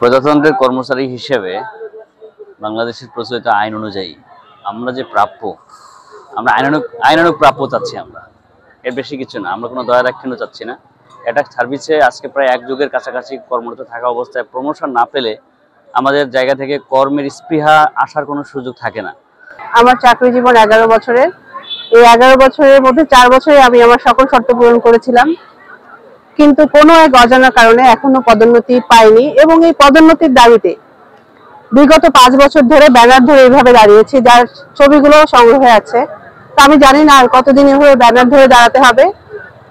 প্রজাতন্ত্রের কর্মচারী হিসেবে বাংলাদেশের প্রচলিত আইন অনুযায়ী আমরা যে প্রাপ্য, আমরা আইনানুগ প্রাপ্য চাচ্ছি। আমরা এর বেশি কিছু না, আমরা কোনো দয়া দাক্ষিণ্য চাচ্ছি না। এটা সার্ভিসে আজকে প্রায় 1 যুগের কাছাকাছি কর্মরত থাকা অবস্থায় প্রমোশন না পেলে আমাদের জায়গা থেকে কর্মের স্পৃহা আসার কোনো সুযোগ থাকে না। আমার চাকরি জীবন 11 বছরের। এই 11 বছরের মধ্যে 4 বছরে আমি আমার সকল শর্ত পূরণ করেছিলাম, কিন্তু কোনো এক অজানা কারণে এখনো পদোন্নতি পাইনি এবং এই পদোন্নতির দাবিতে বিগত 5 বছর ধরে ব্যানার ধরে এইভাবে দাঁড়িয়েছি, যার ছবিগুলো সংগ্রহে আছে। তো আমি জানি না আর কতদিন এভাবে ব্যানার ধরে দাঁড়াতে হবে,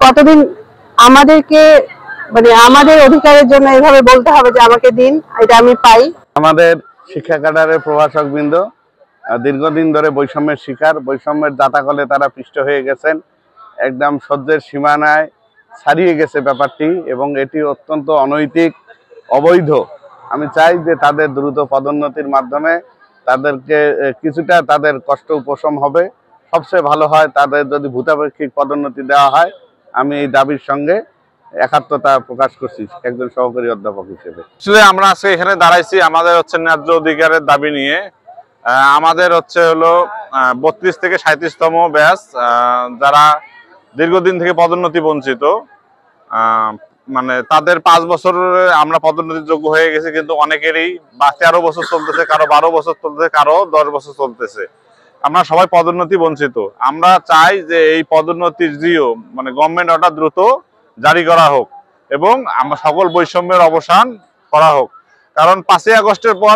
কতদিন আমাদেরকে আমাদের অধিকারের জন্য এভাবে বলতে হবে যে আমাকে দিন, এটা আমি পাই। আমাদের শিক্ষা ক্যাডারের প্রভাষক বৃন্দ দীর্ঘদিন ধরে বৈষম্যের শিকার, বৈষম্যের দাতাকলে তারা পিষ্ট হয়ে গেছেন, একদম সহ্যের সীমানায় ছাড়িয়ে গেছে ব্যাপারটি এবং এটি অত্যন্ত অনৈতিক, অবৈধ। আমি চাই যে তাদের দ্রুত পদোন্নতির মাধ্যমে তাদেরকে কিছুটা তাদের কষ্ট উপশম হবে। সবচেয়ে ভালো হয় তাদের যদি ভূতাপেক্ষিক পদোন্নতি দেওয়া হয়। আমি এই দাবির সঙ্গে একাত্মতা প্রকাশ করছি একজন সহকারী অধ্যাপক হিসেবে। আসলে আমরা আজকে এখানে দাঁড়াইছি আমাদের ন্যায্য অধিকারের দাবি নিয়ে। আমাদের হলো 32 থেকে 37তম ব্যাচ, যারা দীর্ঘদিন থেকে পদোন্নতি বঞ্চিত, তাদের 5 বছর আমরা পদোন্নতির যোগ্য হয়ে গেছি, কিন্তু অনেকেরই 13 বছর চলতেছে, কারো 12 বছর চলতেছে, কারো 10 বছর চলতেছে। আমরা সবাই পদোন্নতি বঞ্চিত। আমরা চাই যে এই পদোন্নতির জিও গভর্নমেন্ট অর্ডার দ্রুত জারি করা হোক এবং আমরা সকল বৈষম্যের অবসান করা হোক। কারণ 5ই আগস্টের পর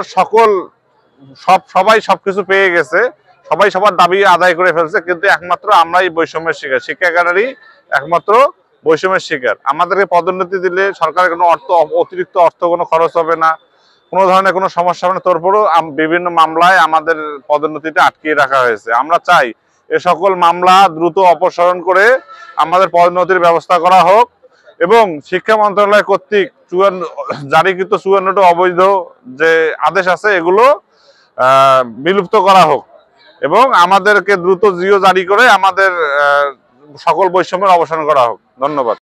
সবাই সবকিছু পেয়ে গেছে, সবাই সবার দাবি আদায় করে ফেলছে, কিন্তু একমাত্র আমরাই বৈষম্যের শিকার। শিক্ষা ক্যাডারই একমাত্র বৈষম্যের শিকার। আমাদেরকে পদোন্নতি দিলে সরকারের কোনো অতিরিক্ত অর্থ কোনো খরচ হবে না, কোনো ধরনের কোনো সমস্যা হবে না। তারপরেও বিভিন্ন মামলায় আমাদের পদোন্নতিটা আটকিয়ে রাখা হয়েছে। আমরা চাই এ সকল মামলা দ্রুত অপসারণ করে আমাদের পদোন্নতির ব্যবস্থা করা হোক এবং শিক্ষা মন্ত্রণালয় কর্তৃক জারিকৃত 54টি অবৈধ যে আদেশ আছে এগুলো বিলুপ্ত করা হোক এবং আমাদেরকে দ্রুত জিও জারি করে আমাদের সকল বৈষম্যের অবসান করা হোক। ধন্যবাদ।